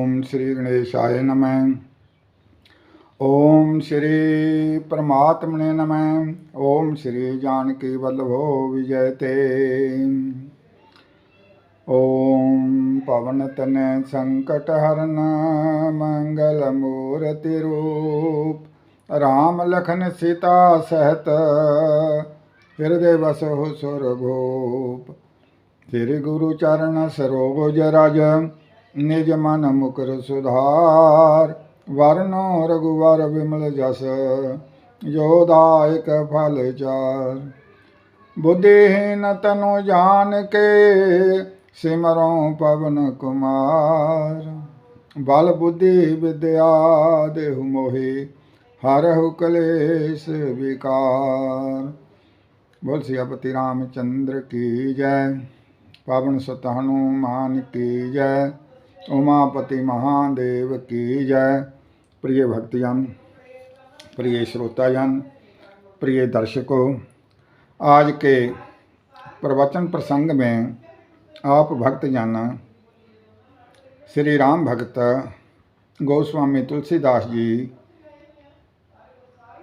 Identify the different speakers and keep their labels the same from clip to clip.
Speaker 1: ओम श्री गणेशाय नमः। ओम श्री परमात्मने नमः। ओम श्री जानकी वल्लभो विजयते। ओम पवन तनय संकट हरन मंगल मूर्ति रूप, राम लखन सीता सहित हृदय बसहु सुरभूप। श्री गुरु चरण सरोज रज, निज मन मुकुर सुधार। वरनो रघुवर विमल जस, जो दायक फल चार। बुद्धिहीन तनु जान के, सिमरो पवन कुमार। बल बुद्धि विद्या देहु मोहि, हरहु कलेश विकार। बोल सियापति रामचंद्र की जय। पवन सुत हनुमान की जय। उमापति महादेव की जय। प्रिय भक्तजन, प्रिय श्रोताजन, प्रिय दर्शकों, आज के प्रवचन प्रसंग में आप भक्तजन श्री राम भक्त गोस्वामी तुलसीदास जी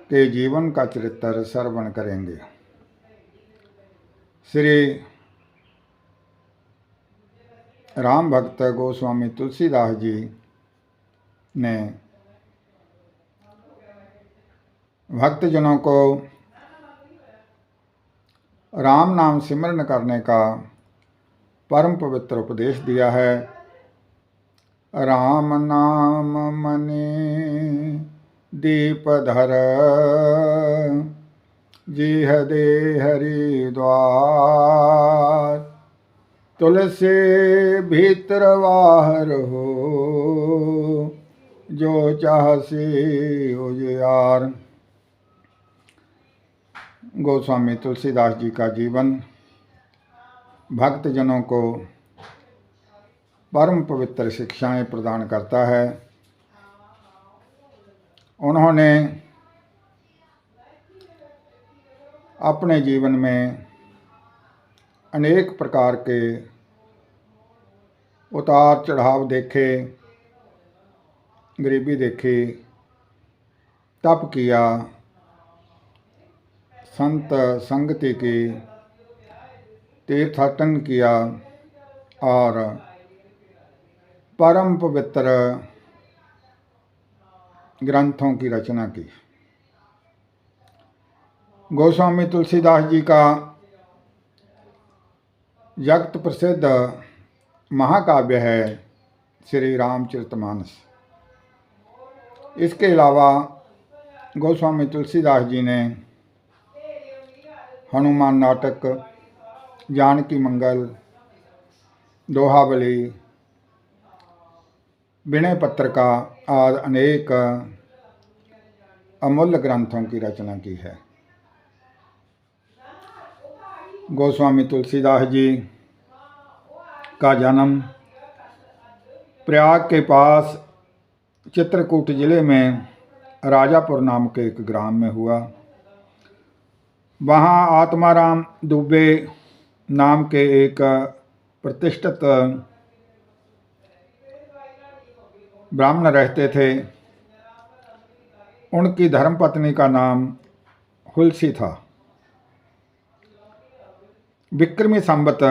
Speaker 1: के जीवन का चरित्र श्रवण करेंगे। श्री राम भक्त गोस्वामी तुलसीदास जी ने भक्तजनों को राम नाम सिमरन करने का परम पवित्र उपदेश दिया है। राम नाम मनि दीप धर, जीह दे हरि द्वार। तुलसी भीतर बाहर हो, जो चाहसी उजियार। गोस्वामी तुलसीदास जी का जीवन भक्तजनों को परम पवित्र शिक्षाएं प्रदान करता है। उन्होंने अपने जीवन में अनेक प्रकार के उतार चढ़ाव देखे, गरीबी देखी, तप किया, संत संगति की, तीर्थाटन किया और परम पवित्र ग्रंथों की रचना की। गोस्वामी तुलसीदास जी का जगत प्रसिद्ध महाकाव्य है श्री रामचरितमानस। इसके अलावा गोस्वामी तुलसीदास जी ने हनुमान नाटक, जानकी मंगल, दोहावली, विनय पत्रिका आदि अनेक अमूल्य ग्रंथों की रचना की है। गोस्वामी तुलसीदास जी का जन्म प्रयाग के पास चित्रकूट जिले में राजापुर नाम के एक ग्राम में हुआ। वहाँ आत्माराम दुबे नाम के एक प्रतिष्ठित ब्राह्मण रहते थे। उनकी धर्मपत्नी का नाम हुलसी था। विक्रमी संवत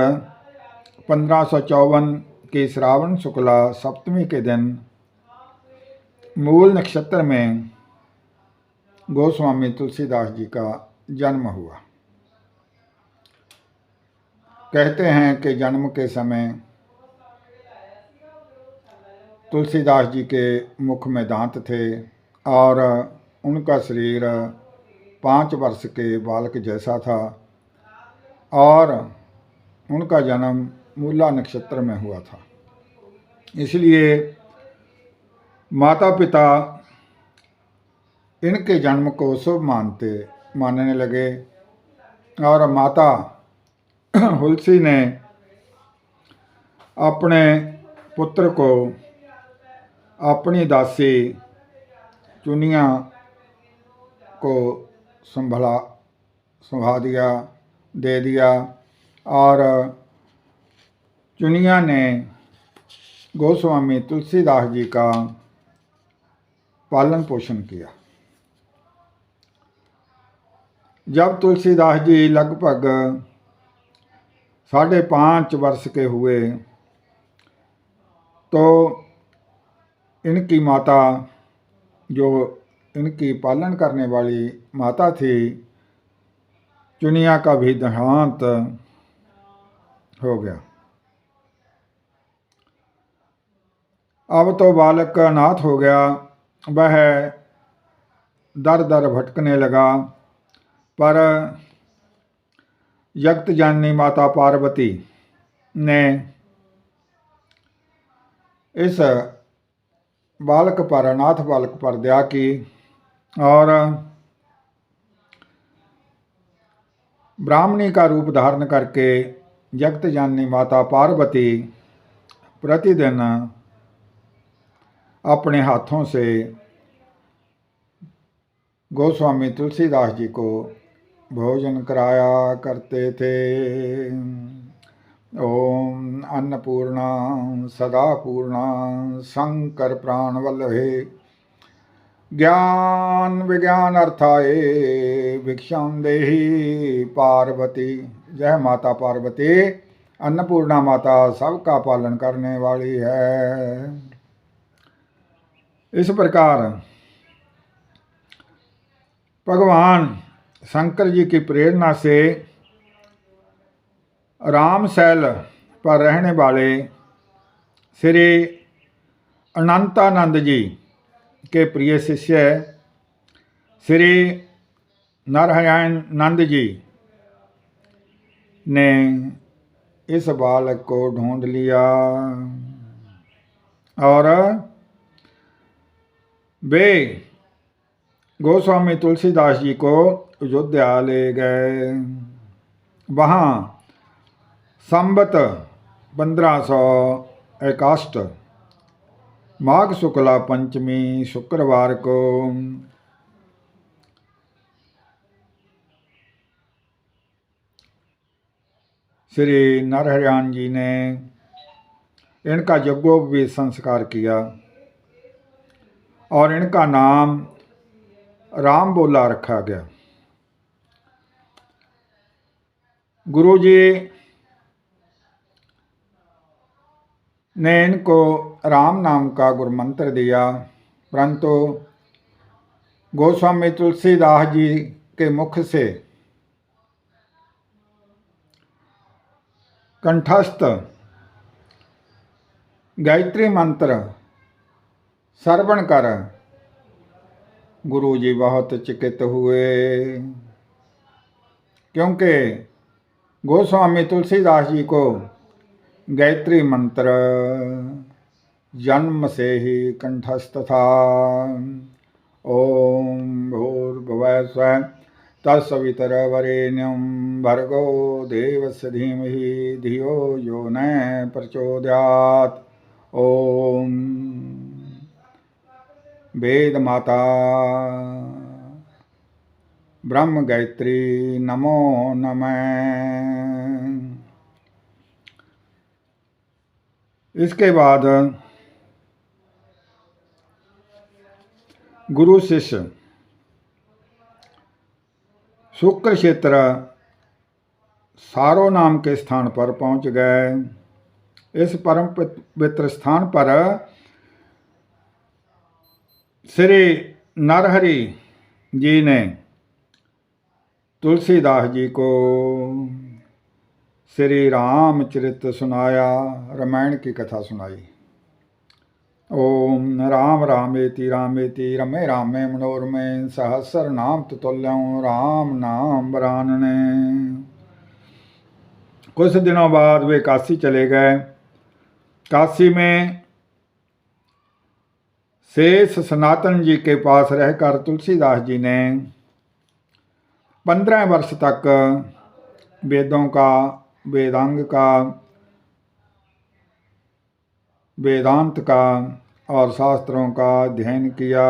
Speaker 1: 1554 की श्रावण शुक्ला सप्तमी के दिन मूल नक्षत्र में गोस्वामी तुलसीदास जी का जन्म हुआ। कहते हैं कि जन्म के समय तुलसीदास जी के मुख में दांत थे और उनका शरीर 5 वर्ष के बालक जैसा था और उनका जन्म मूला नक्षत्र में हुआ था। इसलिए माता पिता इनके जन्म को शुभ मानने लगे और माता हुलसी ने अपने पुत्र को अपनी दासी चुनिया को दे दिया और चुनिया ने गोस्वामी तुलसीदास जी का पालन पोषण किया। जब तुलसीदास जी लगभग 5.5 वर्ष के हुए तो इनकी माता, जो इनकी पालन करने वाली माता थी, चुनिया का भी देहांत हो गया। अब तो बालक का अनाथ हो गया। वह दर दर भटकने लगा, पर जगत जननी माता पार्वती ने इस बालक पर, अनाथ बालक पर दया की और ब्राह्मणी का रूप धारण करके जगत जननी माता पार्वती प्रतिदिन अपने हाथों से गोस्वामी तुलसीदास जी को भोजन कराया करते थे। ओम अन्नपूर्णा सदा पूर्णा शंकर प्राण वल्लभे ज्ञान विज्ञान अर्थाए भिक्षाम देहि पार्वती। जय माता पार्वती, अन्नपूर्णा माता सबका पालन करने वाली है। इस प्रकार भगवान शंकर जी की प्रेरणा से रामशैल पर रहने वाले श्री अनंतानंद जी के प्रिय शिष्य श्री नारायणानंद जी ने इस बालक को ढूंढ लिया और वे गोस्वामी तुलसीदास जी को अयोध्या ले गए। वहाँ संवत 1561 माघ शुक्ला पंचमी शुक्रवार को श्री नारायण जी ने इनका यज्ञोपवीत संस्कार किया और इनका नाम राम बोला रखा गया। गुरु जी ने इनको राम नाम का गुरु मंत्र दिया, परंतु गोस्वामी तुलसीदास जी के मुख से कंठस्थ गायत्री मंत्र श्रवण कर गुरु जी बहुत चकित हुए, क्योंकि गोस्वामी तुलसीदास जी को गायत्री मंत्र जन्म से ही कंठस्थ था। ओम भूर्भुवः स्वः तत्सवितुर्वरेण्यं भर्गो देवस्य धीमहि धियो यो न प्रचोदयात्। ओम वेद माता ब्रह्म गायत्री नमो नमः। इसके बाद गुरु शिष्य शुक्र क्षेत्र सारो नाम के स्थान पर पहुंच गए। इस परम पवित्र स्थान पर श्री नरहरि जी ने तुलसीदास जी को श्री रामचरित सुनाया, रामायण की कथा सुनाई। ओम राम रामेति रामेति रमे रामे मनोरमे सहस्र नाम तुल्यं राम नाम वरानने। कुछ दिनों बाद वे काशी चले गए। काशी में शेष सनातन जी के पास रहकर तुलसीदास जी ने 15 वर्ष तक वेदों का, वेदांग का, वेदांत का और शास्त्रों का अध्ययन किया।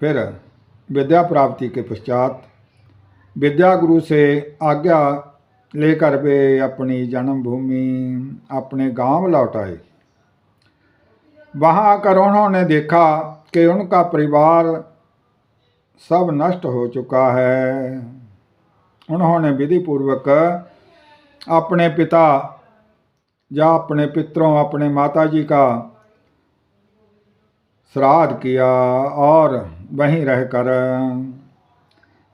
Speaker 1: फिर विद्या प्राप्ति के पश्चात विद्या गुरु से आज्ञा लेकर वे अपनी जन्मभूमि अपने गांव लौट आए। वहां आकर उन्होंने देखा कि उनका परिवार सब नष्ट हो चुका है। उन्होंने विधि पूर्वक अपने पिता या अपने पितरों, अपने माताजी का श्राद्ध किया और वहीं रहकर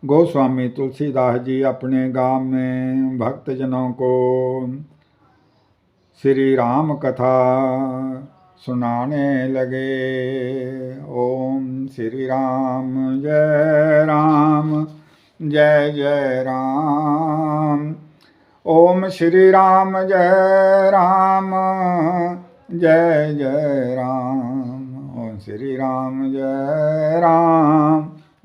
Speaker 1: गोस्वामी तुलसीदास जी अपने गांव में भक्तजनों को श्री राम कथा सुनाने लगे। ओम श्री राम जय जय राम। ओम श्री राम जय जय राम। ओम श्री राम जय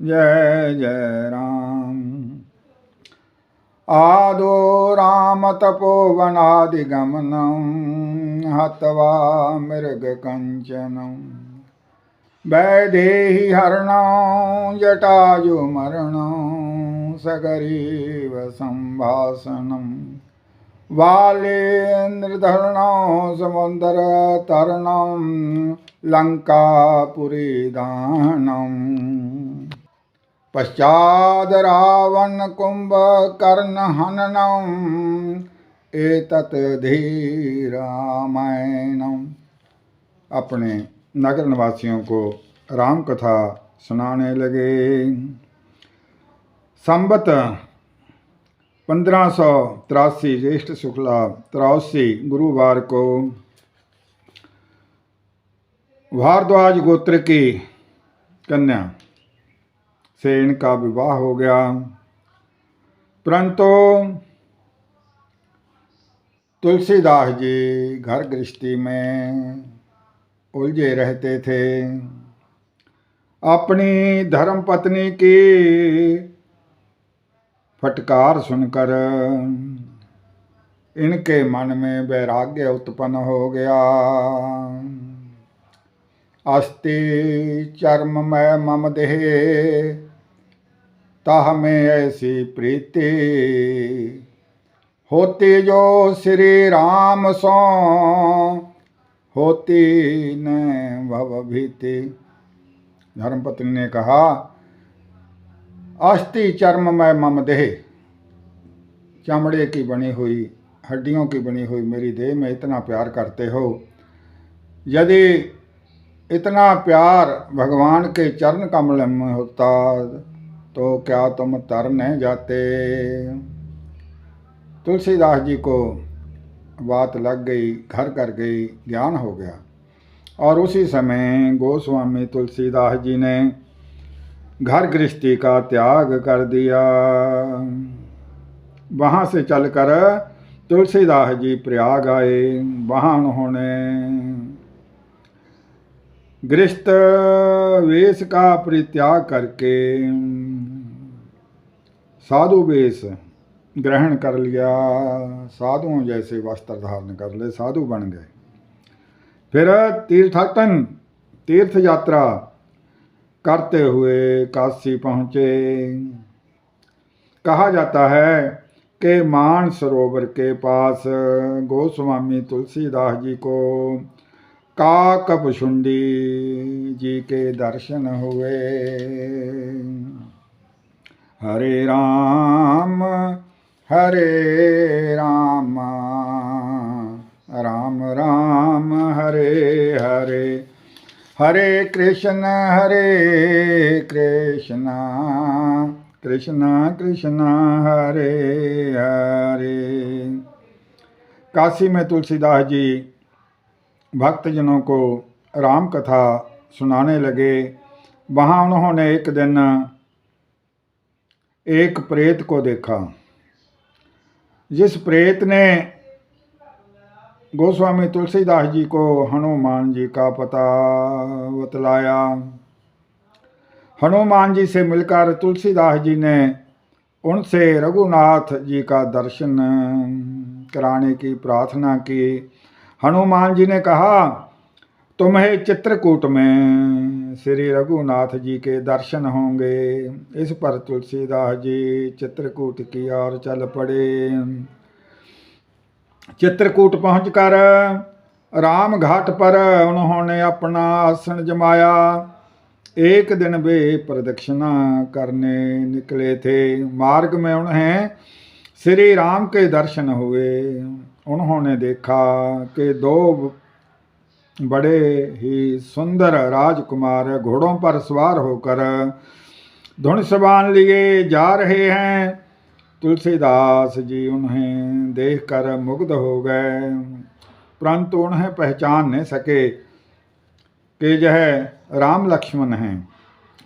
Speaker 1: जय राम। आदो राम तपोवनादिगमनं हत्वा मृगकञ्चनं वैदेही हरणं जटायुमरणं सगरीव सम्भाषणं वालेन्द्रधरणं समुद्रतरणं लङ्कापुरीदानम् पश्चाद रावण कुंभकर्ण हननम् एतत् धीरामायणम्। अपने नगर निवासियों को राम कथा सुनाने लगे। संवत 1583 ज्येष्ठ शुक्ला 83 गुरुवार को भारद्वाज गोत्र की कन्या से इनका विवाह हो गया, परंतु तुलसीदास जी घर गृहस्थी में उलझे रहते थे। अपनी धर्मपत्नी की फटकार सुनकर इनके मन में वैराग्य उत्पन्न हो गया। अस्ति चर्ममय मम देह ताह में ऐसी प्रीति होती जो श्री राम सो होती न भवभीति। धर्मपत्नी ने कहा, अस्थि चर्ममय मम देह, चमड़े की बनी हुई, हड्डियों की बनी हुई मेरी देह में इतना प्यार करते हो, यदि इतना प्यार भगवान के चरण कमल में होता तो क्या तुम तर नहीं जाते। तुलसीदास जी को बात लग गई, घर कर गई, ज्ञान हो गया और उसी समय गोस्वामी तुलसीदास जी ने घर गृहस्थी का त्याग कर दिया। वहाँ से चलकर तुलसीदास जी प्रयाग आए। वहाँ उन्होंने गृहस्थ वेश का परित्याग करके साधु वेश ग्रहण कर लिया। साधुओं जैसे वस्त्र धारण कर ले, साधु बन गए। फिर तीर्थ यात्रा करते हुए काशी पहुँचे। कहा जाता है कि मान सरोवर के पास गोस्वामी तुलसीदास जी को काकभुषुंडी जी के दर्शन हुए। हरे राम राम राम हरे हरे, हरे कृष्ण कृष्ण कृष्ण हरे हरे। काशी में तुलसीदास जी भक्तजनों को राम कथा सुनाने लगे। वहाँ उन्होंने एक दिन एक प्रेत को देखा। जिस प्रेत ने गोस्वामी तुलसीदास जी को हनुमान जी का पता बतलाया। हनुमान जी से मिलकर तुलसीदास जी ने उनसे रघुनाथ जी का दर्शन कराने की प्रार्थना की। हनुमान जी ने कहा, तुम्हें चित्रकूट में श्री रघुनाथ जी के दर्शन होंगे। इस पर तुलसीदास जी चित्रकूट की ओर चल पड़े। चित्रकूट पहुंचकर राम घाट पर उन्होंने अपना आसन जमाया। एक दिन वे प्रदक्षिणा करने निकले थे। मार्ग में उन्हें श्री राम के दर्शन हुए। उन्होंने देखा कि दो बड़े ही सुंदर राजकुमार घोड़ों पर सवार होकर धनुष बाण लिए जा रहे हैं। तुलसीदास जी उन्हें देखकर मुग्ध हो गए, परंतु उन्हें पहचान नहीं सके कि यह राम लक्ष्मण हैं।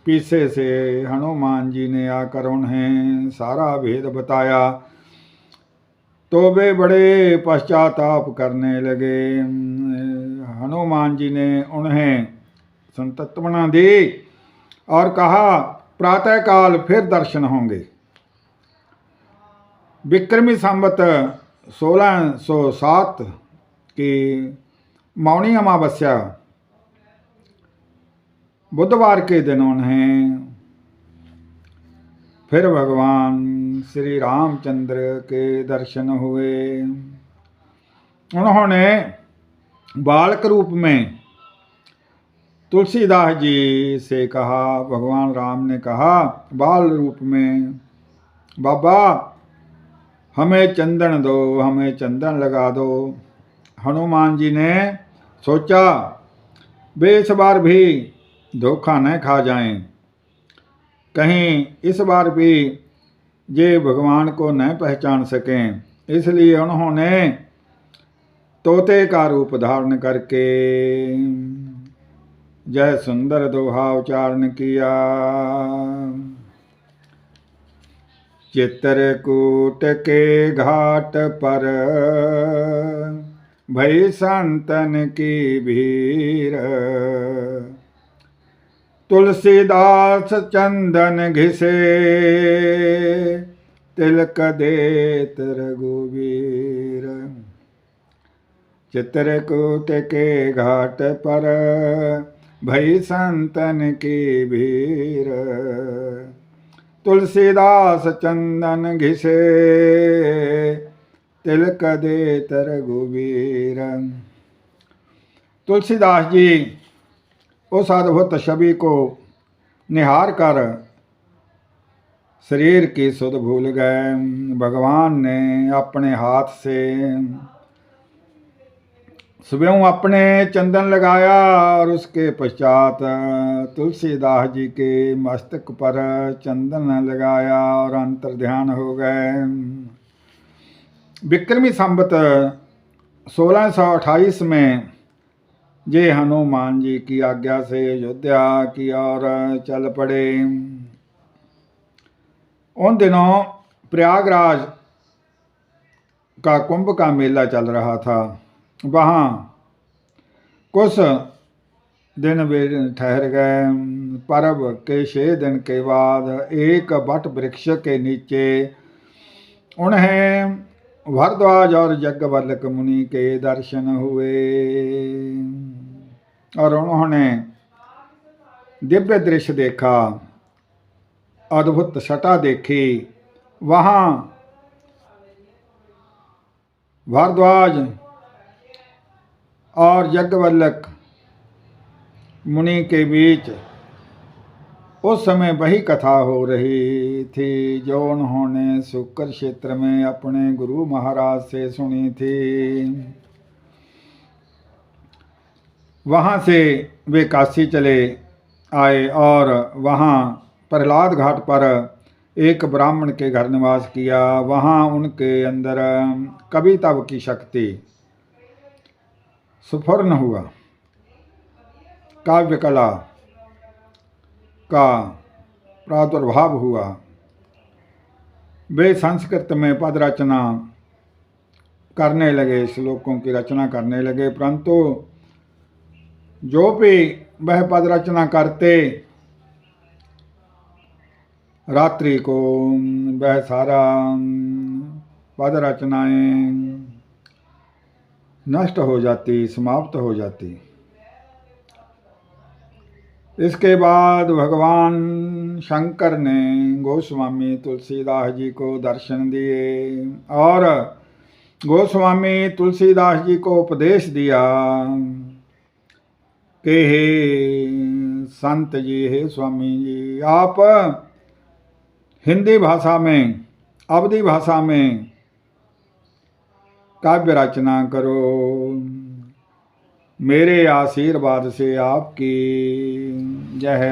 Speaker 1: पीछे से हनुमान जी ने आकर उन्हें सारा भेद बताया तो वे बड़े पश्चाताप करने लगे। हनुमान जी ने उन्हें संतत्वना दी और कहा, प्रातःकाल फिर दर्शन होंगे। विक्रमी संवत 1607 की मौनी अमावस्या बुधवार के दिन उन्हें फिर भगवान श्री रामचंद्र के दर्शन हुए। उन्होंने बालक रूप में तुलसीदास जी से कहा। भगवान राम ने कहा बाल रूप में, बाबा हमें चंदन दो, हमें चंदन लगा दो। हनुमान जी ने सोचा वे इस बार भी धोखा न खा जाएं, कहीं इस बार भी ये भगवान को न पहचान सकें, इसलिए उन्होंने तोते का रूप धारण करके जय सुंदर दोहा उच्चारण किया। चित्रकूट के घाट पर भई संतन की भीड़, तुलसीदास चंदन घिसे तिलक देत रघुवीर। चित्रकूट के घाट पर भई संतन की भीड़, तुलसीदास चंदन घिसे तिलक देत रघुवीर। तुलसीदास जी उस अद्भुत छवि को निहार कर शरीर की सुध भूल गए। भगवान ने अपने हाथ से स्वयं अपने चंदन लगाया और उसके पश्चात तुलसीदास जी के मस्तक पर चंदन लगाया और अंतर ध्यान हो गए। विक्रमी संवत 1628 में ये हनुमान जी की आज्ञा से अयोध्या की ओर चल पड़े। उन दिनों प्रयागराज का कुंभ का मेला चल रहा था। वहाँ कुछ दिन वे ठहर गए। पर्व के 6 दिन के बाद एक वट वृक्ष के नीचे उन्हें भरद्वाज और यज्ञवल्क मुनि के दर्शन हुए और उन्होंने दिव्य दृश्य देखा, अद्भुत छटा देखी। वहाँ भरद्वाज और यज्ञवल्क मुनि के बीच उस समय वही कथा हो रही थी जो उन्होंने शुक्र क्षेत्र में अपने गुरु महाराज से सुनी थी। वहाँ से वे काशी चले आए और वहाँ प्रहलाद घाट पर एक ब्राह्मण के घर निवास किया। वहाँ उनके अंदर कविता की शक्ति स्फुरन हुआ, काव्य कला का प्रादुर्भाव हुआ। वे संस्कृत में पद रचना करने लगे, श्लोकों की रचना करने लगे, परंतु जो भी वह पद रचना करते रात्रि को वह सारा पद रचनाएं नष्ट हो जाती, समाप्त हो जाती। इसके बाद भगवान शंकर ने गोस्वामी तुलसीदास जी को दर्शन दिए और गोस्वामी तुलसीदास जी को उपदेश दिया कि हे संत जी, हे स्वामी जी, आप हिंदी भाषा में, अवधी भाषा में काव्य रचना करो। मेरे आशीर्वाद से आपकी यह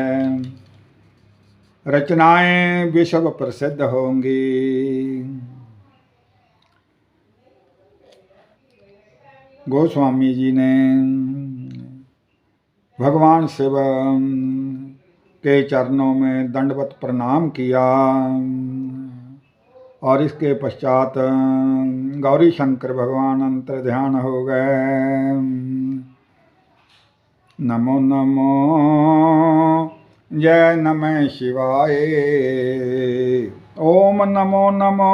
Speaker 1: रचनाएं विश्व प्रसिद्ध होंगी। गोस्वामी जी ने भगवान शिव के चरणों में दंडवत प्रणाम किया और इसके पश्चात गौरी शंकर भगवान अंतर ध्यान हो गए। नमो नमो जय नमः शिवाय, ओम नमो नमो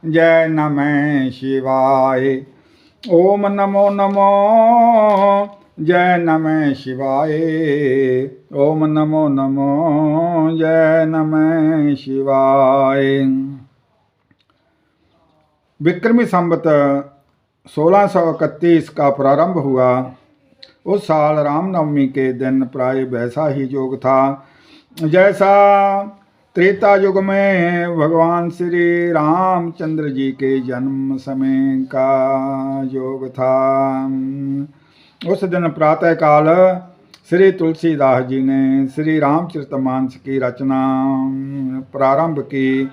Speaker 1: जय नमः शिवाय, ओम नमो नमो जय नमः शिवाय, ओम नमो नमो जय नमः शिवाय। विक्रमी संवत 1631 का प्रारंभ हुआ। उस साल रामनवमी के दिन प्राय वैसा ही योग था जैसा त्रेता युग में भगवान श्री रामचंद्र जी के जन्म समय का योग था। उस दिन प्रातः काल श्री तुलसीदास जी ने श्री रामचरितमानस की रचना प्रारंभ की।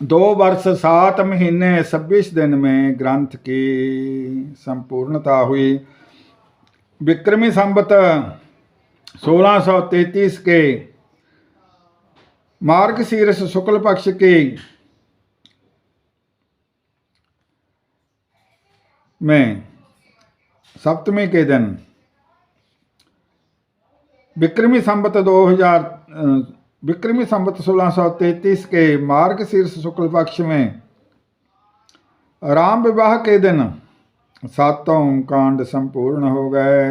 Speaker 1: 2 वर्ष 7 महीने 26 दिन में ग्रंथ की संपूर्णता हुई। विक्रमी संवत 1633 के मार्गशीर्ष शुक्ल पक्ष की में सप्तमी के दिन विक्रमी संवत 1633 के मार्गशीर्ष शुक्ल पक्ष में राम विवाह के दिन 7 कांड संपूर्ण हो गए।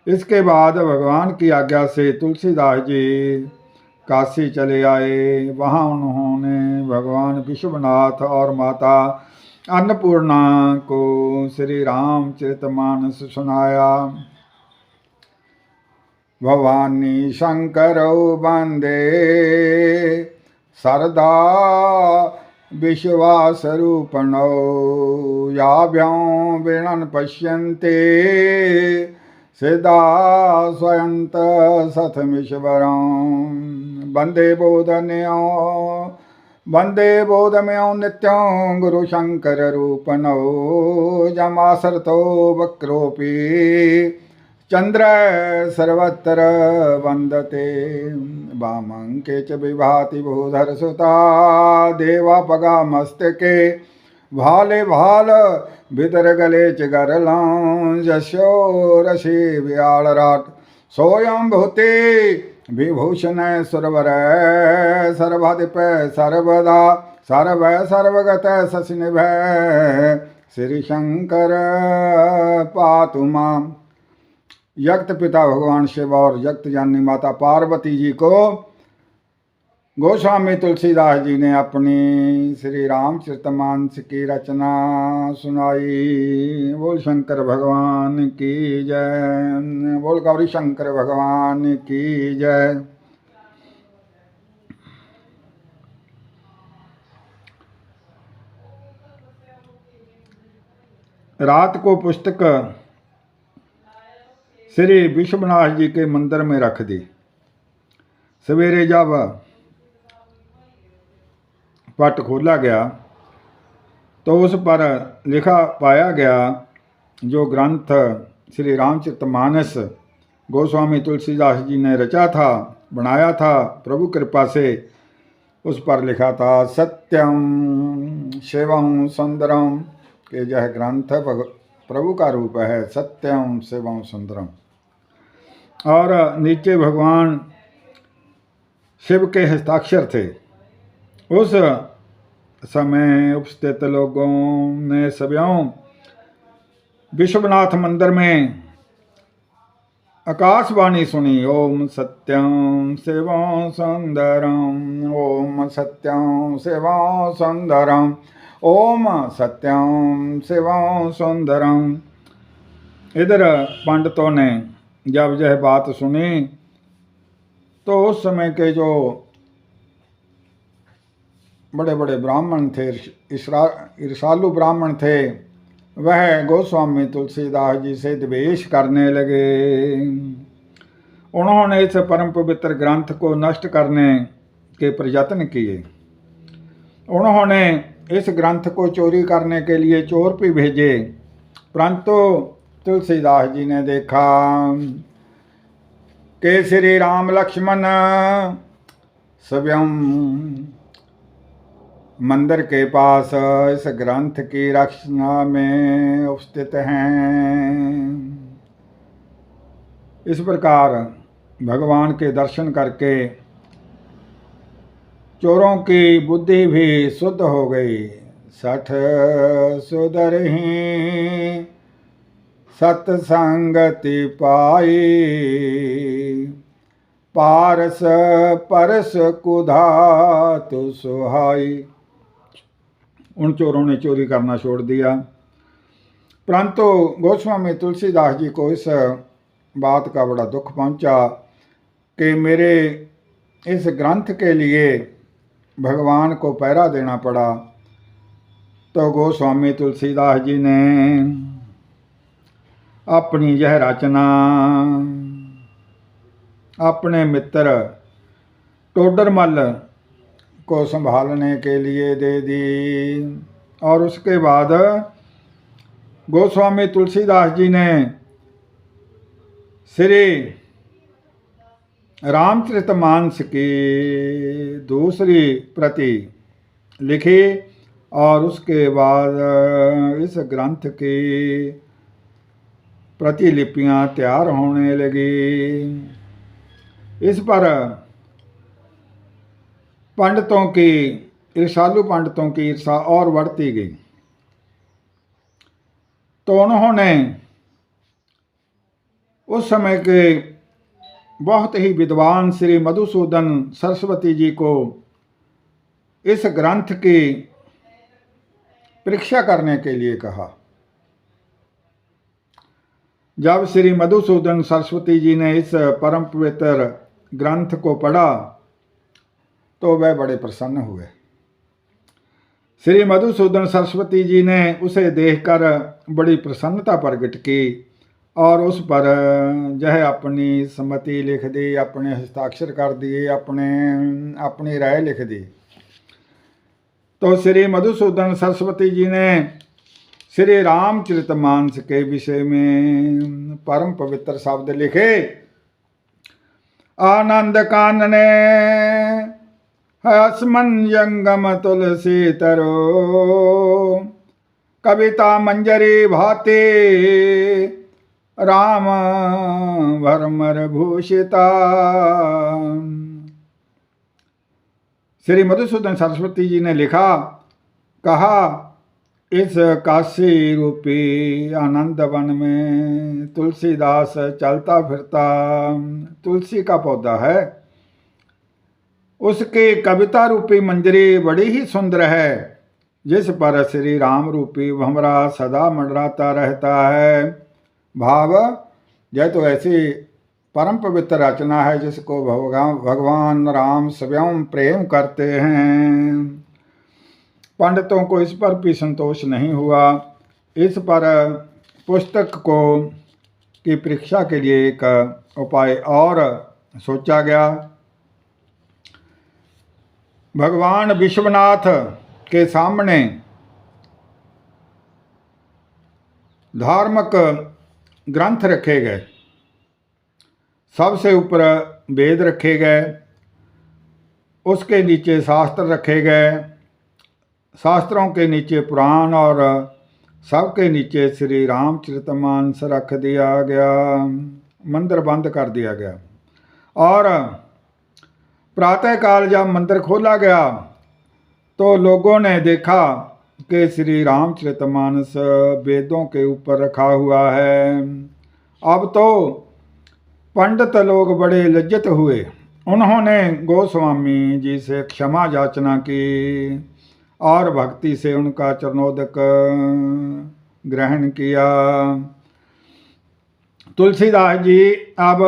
Speaker 1: इसके बाद भगवान की आज्ञा से तुलसीदास जी काशी चले आए। वहाँ उन्होंने भगवान विश्वनाथ और माता अन्नपूर्णा को श्री रामचरितमानस सुनाया। भवानी शंकरौ वंदे सरदा विश्वासरूपणौ, याभ्यां वीणन् पश्यन्ते सिद्धा स्वयंत सथमीश्वरं। वंदे बोधमयो नित्यं गुरुशंकररूपणौ, जमासरतो वक्रोऽपि चंद्र सर्वत्र वंदते। वामंके च विभाति भूधर सुता, देवापगा मस्तके भाले भाल भीतर गले च गरलां। जस्यो रसी व्यालराट सोयं भूति विभूषण सुरवर, सर्वाधिप सर्वदा सर्व सर्वगत शशिनिभय। श्री शंकर पातु माम। यक्त पिता भगवान शिव और यक्त जाननी माता पार्वती जी को गोस्वामी तुलसीदास जी ने अपनी श्री रामचरितमानस की रचना सुनाई। बोल शंकर भगवान की जय, बोल गौरी शंकर भगवान की जय। रात को पुस्तक श्री विश्वनाथ जी के मंदिर में रख दी। सवेरे जब पट खोला गया तो उस पर लिखा पाया गया जो ग्रंथ श्री रामचरितमानस गोस्वामी तुलसीदास जी ने रचा था, बनाया था प्रभु कृपा से। उस पर लिखा था सत्यम शिवम सुंदरम, कि यह ग्रंथ प्रभु का रूप है, सत्यम शिवम सुंदरम। और नीचे भगवान शिव के हस्ताक्षर थे। उस समय उपस्थित लोगों ने सभ्यों विश्वनाथ मंदिर में आकाशवाणी सुनी। ओम सत्यं शिवं सुंदरम, ओम सत्यं शिवं सुंदरम, ओम सत्यं शिवं सुंदरम। इधर पंडितों ने जब यह बात सुनी तो उस समय के जो बड़े बड़े ब्राह्मण थे, ईर्षालु ब्राह्मण थे, वह गोस्वामी तुलसीदास जी से द्वेष करने लगे। उन्होंने इस परम पवित्र ग्रंथ को नष्ट करने के प्रयत्न किए। उन्होंने इस ग्रंथ को चोरी करने के लिए चोर भी भेजे, परंतु तुलसीदास जी ने देखा कि श्री राम लक्ष्मण स्वयं मंदिर के पास इस ग्रंथ की रक्षा में उपस्थित हैं। इस प्रकार भगवान के दर्शन करके चोरों की बुद्धि भी शुद्ध हो गई। सठ सुधरहि सत्संगति पाई, पारस परस कुधातु सुहाई। उन चोरों ने चोरी करना छोड़ दिया, परंतु गोस्वामी तुलसीदास जी को इस बात का बड़ा दुख पहुंचा कि मेरे इस ग्रंथ के लिए भगवान को पहरा देना पड़ा। तो गोस्वामी तुलसीदास जी ने अपनी यह रचना अपने मित्र टोडरमल को संभालने के लिए दे दी। और उसके बाद गोस्वामी तुलसीदास जी ने श्री रामचरितमानस की दूसरी प्रति लिखी और उसके बाद इस ग्रंथ की प्रतिलिपियां तैयार होने लगी। इस पर पंडितों की, ईर्षालु पंडितों की ईर्षा और बढ़ती गई। तो उन्होंने उस समय के बहुत ही विद्वान श्री मधुसूदन सरस्वती जी को इस ग्रंथ की परीक्षा करने के लिए कहा। जब श्री मधुसूदन सरस्वती जी ने इस परम पवित्र ग्रंथ को पढ़ा तो वह बड़े प्रसन्न हुए। श्री मधुसूदन सरस्वती जी ने उसे देखकर बड़ी प्रसन्नता प्रकट की और उस पर यह अपनी सम्मति लिख दी, अपने हस्ताक्षर कर दिए, अपनी राय लिख दी। तो श्री मधुसूदन सरस्वती जी ने श्री रामचरितमानस के विषय में परम पवित्र शब्द लिखे। आनंद कानने अस्मंजंगम तुलसी तरो, कविता मंजरी भाते राम भरमर भूषिता। श्री मधुसूदन सरस्वती जी ने लिखा, कहा इस काशी रूपी आनंद वन में तुलसीदास चलता फिरता तुलसी का पौधा है। उसकी कविता रूपी मंजरी बड़ी ही सुंदर है, जिस पर श्री राम रूपी भंवरा सदा मंडराता रहता है। भाव, यह तो ऐसी परम पवित्र रचना है जिसको भगवान राम स्वयं प्रेम करते हैं। पंडितों को इस पर भी संतोष नहीं हुआ। इस पर पुस्तक को की परीक्षा के लिए एक उपाय और सोचा गया। भगवान विश्वनाथ के सामने धार्मिक ग्रंथ रखे गए, सबसे ऊपर वेद रखे गए, उसके नीचे शास्त्र रखे गए, शास्त्रों के नीचे पुराण और सबके नीचे श्री रामचरितमानस रख दिया गया। मंदिर बंद कर दिया गया और प्रातःकाल जब मंदिर खोला गया तो लोगों ने देखा कि श्री रामचरितमानस वेदों के ऊपर रखा हुआ है। अब तो पंडित लोग बड़े लज्जित हुए। उन्होंने गोस्वामी जी से क्षमा याचना की और भक्ति से उनका चरणोदक ग्रहण किया। तुलसीदास जी अब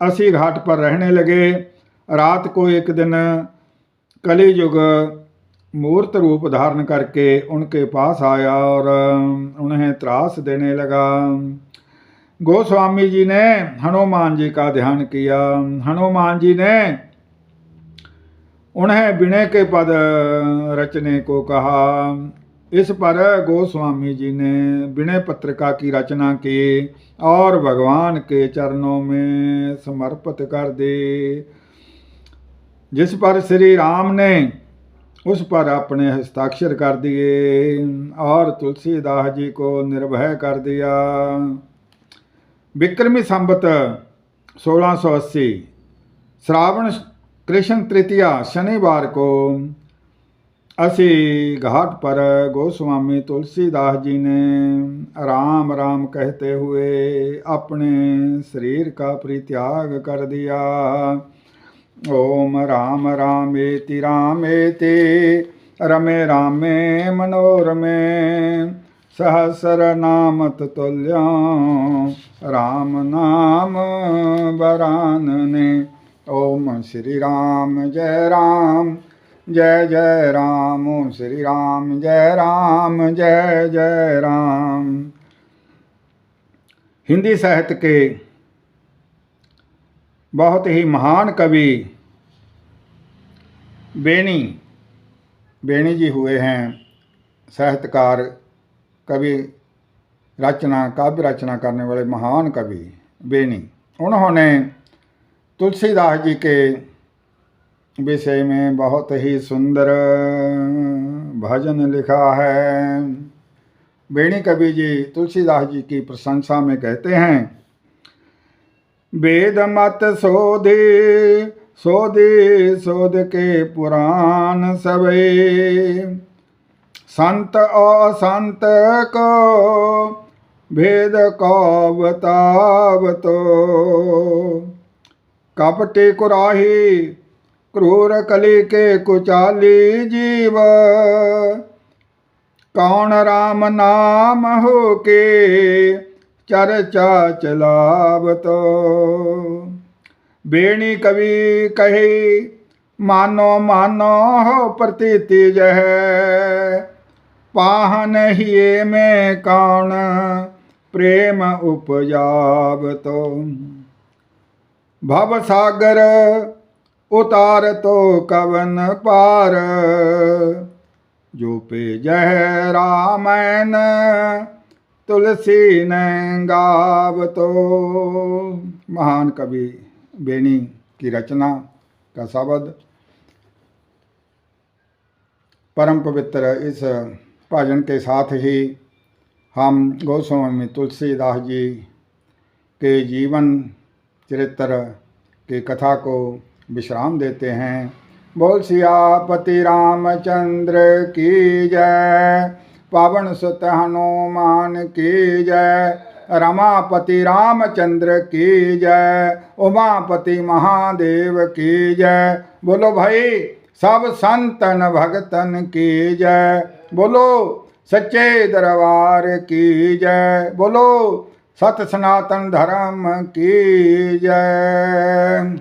Speaker 1: अस्सी घाट पर रहने लगे। रात को एक दिन कलियुग मूर्त रूप धारण करके उनके पास आया और उन्हें त्रास देने लगा। गोस्वामी जी ने हनुमान जी का ध्यान किया। हनुमान जी ने उन्हें विनय के पद रचने को कहा। इस पर गोस्वामी जी ने विनय पत्रिका की रचना की और भगवान के चरणों में समर्पित कर दी, जिस पर श्री राम ने उस पर अपने हस्ताक्षर कर दिए और तुलसीदास जी को निर्भय कर दिया। विक्रमी संवत 1680 श्रावण कृष्ण तृतीया शनिवार को अस्सी घाट पर गोस्वामी तुलसीदास जी ने राम राम कहते हुए अपने शरीर का परित्याग कर दिया। ओम राम रामेति रामेति रमे रामे मनोरमे सहस्र नाम तुल्यं राम नाम वरानने। ओम श्री राम जय राम जय जय राम। ओम श्री राम जय राम जय जय राम। हिंदी साहित्य के बहुत ही महान कवि बेनी जी हुए हैं। साहित्यकार, कवि रचना, काव्य रचना करने वाले महान कवि बेनी। उन्होंने तुलसीदास जी के विषय में बहुत ही सुंदर भजन लिखा है। बेनी कवि जी तुलसीदास जी की प्रशंसा में कहते हैं, वेद मत शोधे शोध के पुराण सवे संत असंत को भेद को बतावतो कपटे कुराही क्रूर कली के कुचाली जीव कौन राम नाम हो के चर्चा चलावतो। बेनी कवि कही मानो मानो हो प्रतीति जह पाहन हिये में कौन प्रेम उपजावतो। भव सागर उतार तो कवन पार जो पे जय रामायण तुलसी ने गावतो। महान कवि बेनी की रचना का शब्द परम पवित्र इस भजन के साथ ही हम गोस्वामी तुलसीदास जी के जीवन चरित्र की कथा को विश्राम देते हैं। बोल सियापति रामचंद्र की जय, पवन सुत हनुमान की जय, रमापति रामचंद्र की जय, उमापति महादेव की जय। बोलो भाई सब संतन भगतन की जय, बोलो सच्चे दरबार की जय, बोलो सत सनातन धर्म की जय।